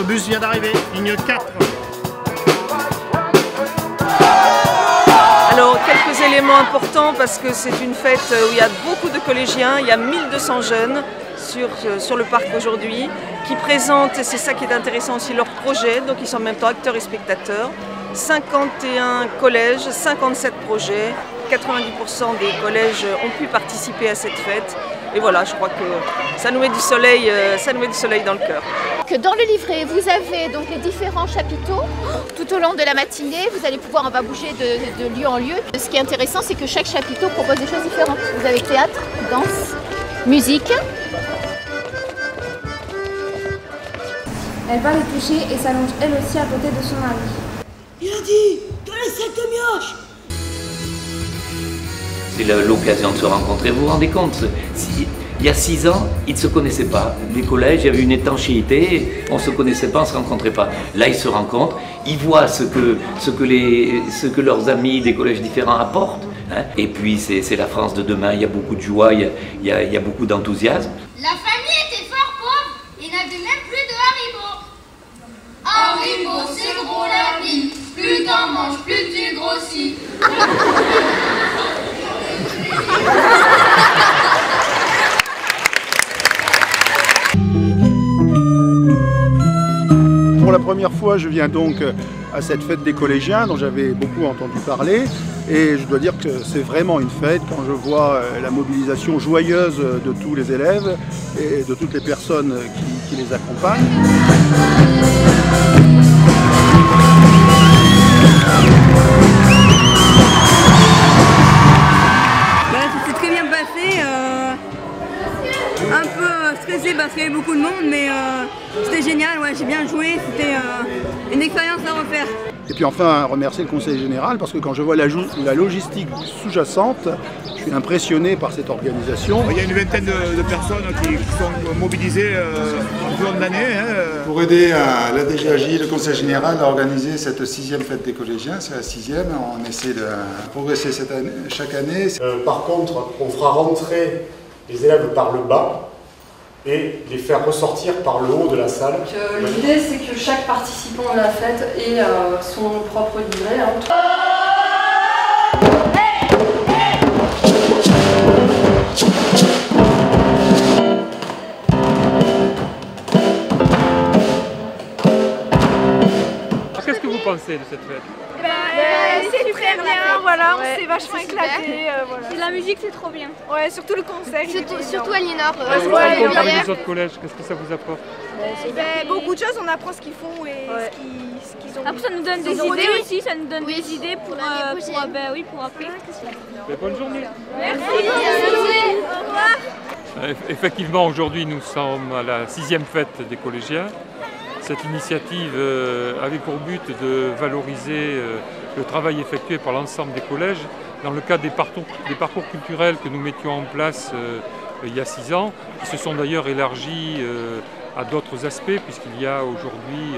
bus vient d'arriver, ligne 4. Alors, quelques éléments importants parce que c'est une fête où il y a beaucoup de collégiens, il y a 1200 jeunes sur le parc aujourd'hui qui présentent, et c'est ça qui est intéressant aussi, leurs projets, donc ils sont en même temps acteurs et spectateurs. 51 collèges, 57 projets, 90% des collèges ont pu participer à cette fête. Et voilà, je crois que ça nous met du soleil, dans le cœur. Dans le livret, vous avez donc les différents chapiteaux. Tout au long de la matinée, vous allez pouvoir, on va bouger de lieu en lieu. Ce qui est intéressant, c'est que chaque chapiteau propose des choses différentes. Vous avez théâtre, danse, musique. Elle va le toucher et s'allonge elle aussi à côté de son mari. Il a dit de laisser tes mioches. C'est l'occasion de se rencontrer. Vous vous rendez compte, il y a 6 ans, ils ne se connaissaient pas. Les collèges, il y avait une étanchéité, on ne se connaissait pas, on ne se rencontrait pas. Là, ils se rencontrent, ils voient ce que leurs amis des collèges différents apportent. Hein. Et puis, c'est la France de demain, il y a beaucoup de joie, il y a beaucoup d'enthousiasme. La famille était fort pauvre, il n'avait même plus de Haribo. Haribo, c'est gros la vie, plus t'en manges, plus tu grossis. Pour la première fois, je viens donc à cette fête des collégiens dont j'avais beaucoup entendu parler et je dois dire que c'est vraiment une fête quand je vois la mobilisation joyeuse de tous les élèves et de toutes les personnes qui les accompagnent. Ça s'est très bien passé, un peu stressé parce qu'il y avait beaucoup de monde, mais c'était génial, ouais, j'ai bien joué, c'était une expérience à refaire. Et puis enfin, remercier le Conseil général parce que quand je vois la logistique sous-jacente, je suis impressionné par cette organisation. Il y a une vingtaine de personnes qui sont mobilisées tout au long de l'année. Pour aider la DGAJ, le Conseil général, à organiser cette 6e fête des collégiens, c'est la 6e, on essaie de progresser chaque année. Par contre, on fera rentrer les élèves par le bas et les faire ressortir par le haut de la salle. L'idée, c'est que chaque participant à la fête ait son propre livret. Qu'est-ce que vous pensez de cette fête? C'est très bien, voilà, on s'est vachement éclaté. Voilà. La musique, c'est trop bien. Ouais, surtout le concert. Surtout Aliénor. Avec les autres collèges, qu'est-ce que ça vous apporte? Beaucoup de choses, on apprend ce qu'ils font et ce qu'ils ont. Après, ça nous donne des idées aussi, ça nous donne des idées pour après. Bonne journée. Merci. Au revoir. Effectivement, aujourd'hui, nous sommes à la 6e fête des collégiens. Cette initiative avait pour but de valoriser le travail effectué par l'ensemble des collèges dans le cadre des parcours culturels que nous mettions en place il y a 6 ans, qui se sont d'ailleurs élargis à d'autres aspects, puisqu'il y a aujourd'hui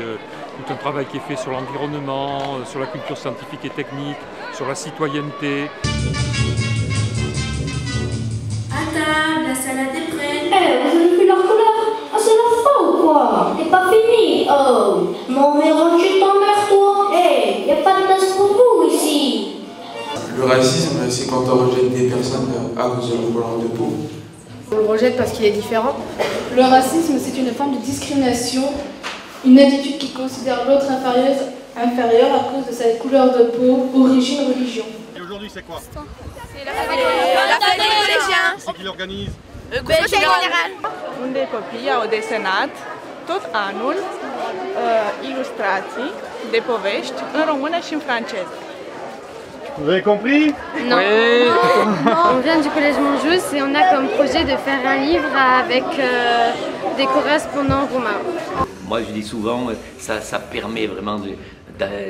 tout un travail qui est fait sur l'environnement, sur la culture scientifique et technique, sur la citoyenneté. À table, la salade est prête. Vous avez vu leur couleur? Ah, c'est la fin ou quoi? C'est pas fini. Oh, non mais range ton mère toi. Y a pas de place pour vous ici. Le racisme, c'est quand on rejette des personnes à cause de leur couleur de peau. On le rejette parce qu'il est différent. Le racisme, c'est une forme de discrimination, une attitude qui considère l'autre inférieur à cause de sa couleur de peau, origine, religion. Et aujourd'hui, c'est quoi? C'est la fête des collégiens. C'est qui l'organise? Le Conseil général. Unde copiii au desenat tot anul ilustrații de povești în română și în franceză. Vous avez compris? Non. Oui. On vient du collège Montjous et on a comme projet de faire un livre avec des correspondants roumains. Moi, je dis souvent, ça permet vraiment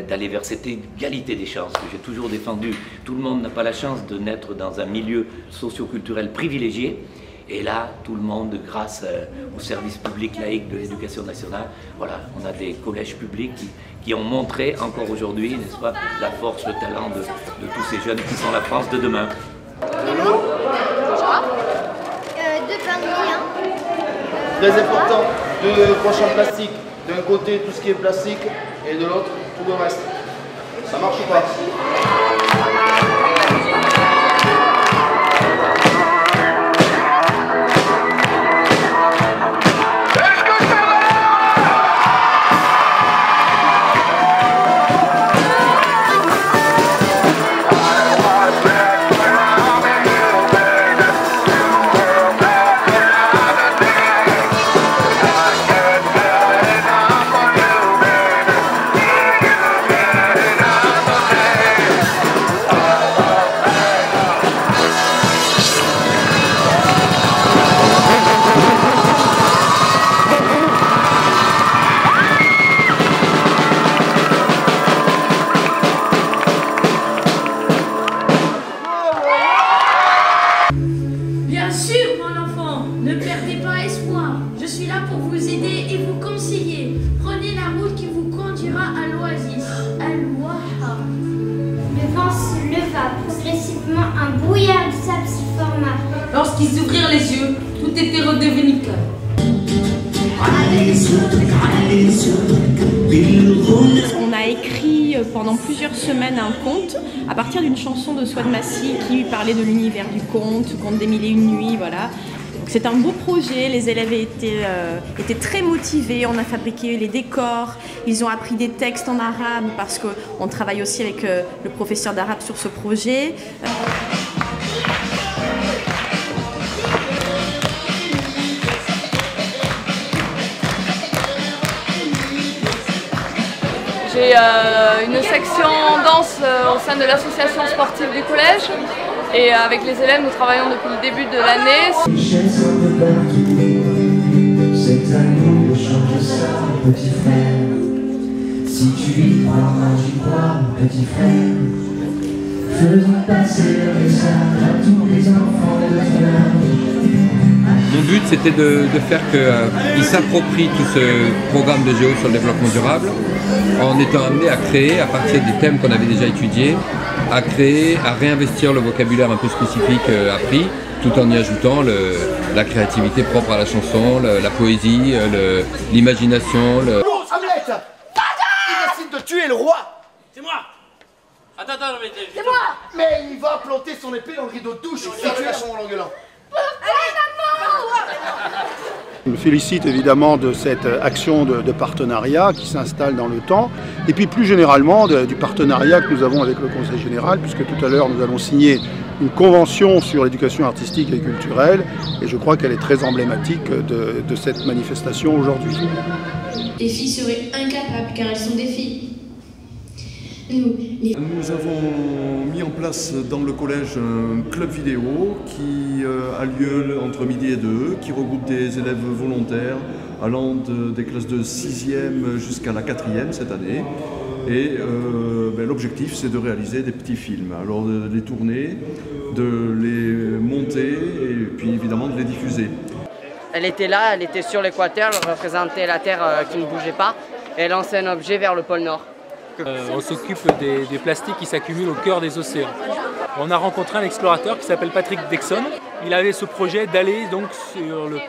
d'aller vers cette égalité des chances que j'ai toujours défendue. Tout le monde n'a pas la chance de naître dans un milieu socio-culturel privilégié. Et là, tout le monde, grâce au service public laïque de l'éducation nationale, voilà, on a des collèges publics qui ont montré encore aujourd'hui, n'est-ce pas, la force, le talent de tous ces jeunes qui sont la France de demain. De l'eau. De pain de rien. Très important, de poches en plastique, d'un côté tout ce qui est plastique et de l'autre tout le reste. Ça marche ou pas? Bien sûr, mon enfant, ne perdez pas espoir. Je suis là pour vous aider et vous conseiller. Prenez la route qui vous conduira à l'oasis, Al-Waha. Le vent se leva progressivement, un brouillard de sable s'y forma. Lorsqu'ils ouvrirent les yeux, tout était redevenu calme. On a écrit pendant plusieurs semaines un conte à partir d'une chanson de Souad Massi qui parlait de l'univers du conte des Mille et Une Nuits, voilà. C'est un beau projet, les élèves étaient très motivés, on a fabriqué les décors, ils ont appris des textes en arabe parce qu'on travaille aussi avec le professeur d'arabe sur ce projet. J'ai une section danse au sein de l'association sportive du collège et avec les élèves nous travaillons depuis le début de l'année. Cet amour change ça, petit frère. Si tu y crois, moi j'y crois, mon petit frère. Faisons passer le message à tous les enfants de ton âge. Mon but, c'était de faire qu'ils s'approprient tout ce programme de géo sur le développement durable en étant amenés à créer, à partir des thèmes qu'on avait déjà étudiés, à créer, à réinvestir le vocabulaire un peu spécifique appris, tout en y ajoutant la créativité propre à la chanson, la poésie, l'imagination. Hamlet, il décide de tuer le roi. C'est moi. Attends, mais... C'est moi. Mais il va planter son épée dans le rideau de douche. Si tu lâches en l'engueulant. Je me félicite évidemment de cette action de partenariat qui s'installe dans le temps et puis plus généralement du partenariat que nous avons avec le Conseil général puisque tout à l'heure nous allons signer une convention sur l'éducation artistique et culturelle et je crois qu'elle est très emblématique de cette manifestation aujourd'hui. Les filles seraient incapables car elles sont des filles. Nous avons mis en place dans le collège un club vidéo qui a lieu entre midi et 2, qui regroupe des élèves volontaires allant des classes de 6e jusqu'à la 4e cette année. Et l'objectif, c'est de réaliser des petits films. Alors de les tourner, de les monter et puis évidemment de les diffuser. Elle était là, elle était sur l'équateur, elle représentait la Terre qui ne bougeait pas et elle lançait un objet vers le pôle Nord. On s'occupe des plastiques qui s'accumulent au cœur des océans. On a rencontré un explorateur qui s'appelle Patrick Dexon. Il avait ce projet d'aller donc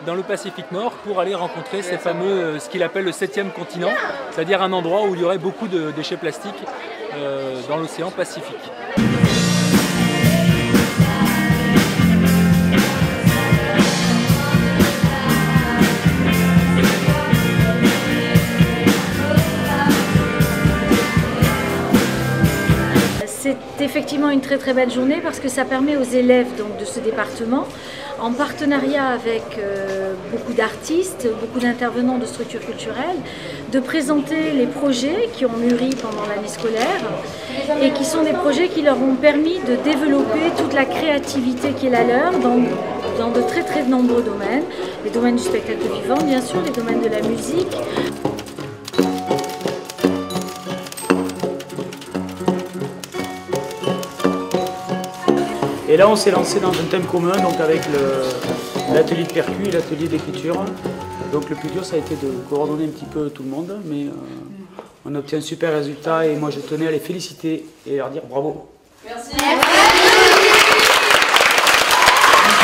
dans le Pacifique Nord pour aller rencontrer ces fameux, ce qu'il appelle le 7e continent, c'est-à-dire un endroit où il y aurait beaucoup de déchets plastiques dans l'océan Pacifique. C'est effectivement une très très belle journée parce que ça permet aux élèves donc, de ce département, en partenariat avec beaucoup d'artistes, beaucoup d'intervenants de structures culturelles, de présenter les projets qui ont mûri pendant l'année scolaire et qui sont des projets qui leur ont permis de développer toute la créativité qui est la leur dans de très très nombreux domaines. Les domaines du spectacle vivant, bien sûr, les domaines de la musique. Et là, on s'est lancé dans un thème commun, donc avec l'atelier de percu et l'atelier d'écriture. Donc le plus dur, ça a été de coordonner un petit peu tout le monde, mais on a obtenu un super résultat et moi je tenais à les féliciter et leur dire bravo. Merci.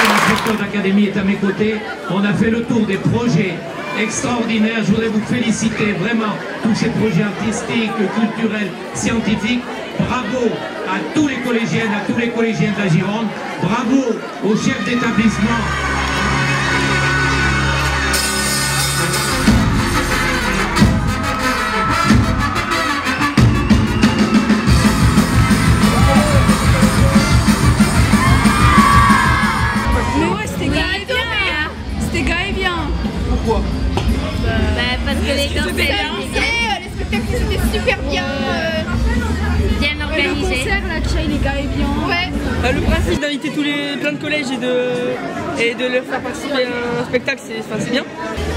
L'inspecteur d'académie est à mes côtés. On a fait le tour des projets extraordinaire. Je voudrais vous féliciter vraiment tous ces projets artistiques, culturels, scientifiques. Bravo à tous les collégiennes, à tous les collégiens de la Gironde. Bravo aux chefs d'établissement. Pourquoi? Parce que les danses, les spectacles étaient super bien organisés. Le concert, la Tchaï, les gars, est bien. Ouais. Le principe d'inviter plein de collèges et de leur faire participer à un spectacle, c'est bien.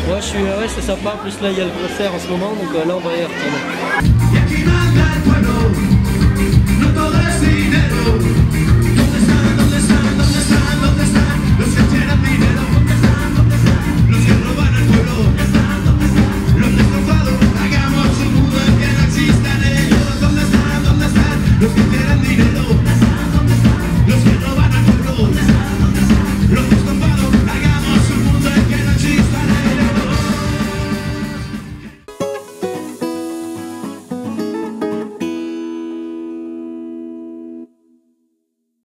Ouais, c'est sympa. En plus, là, il y a le concert en ce moment, donc là, on va y retourner.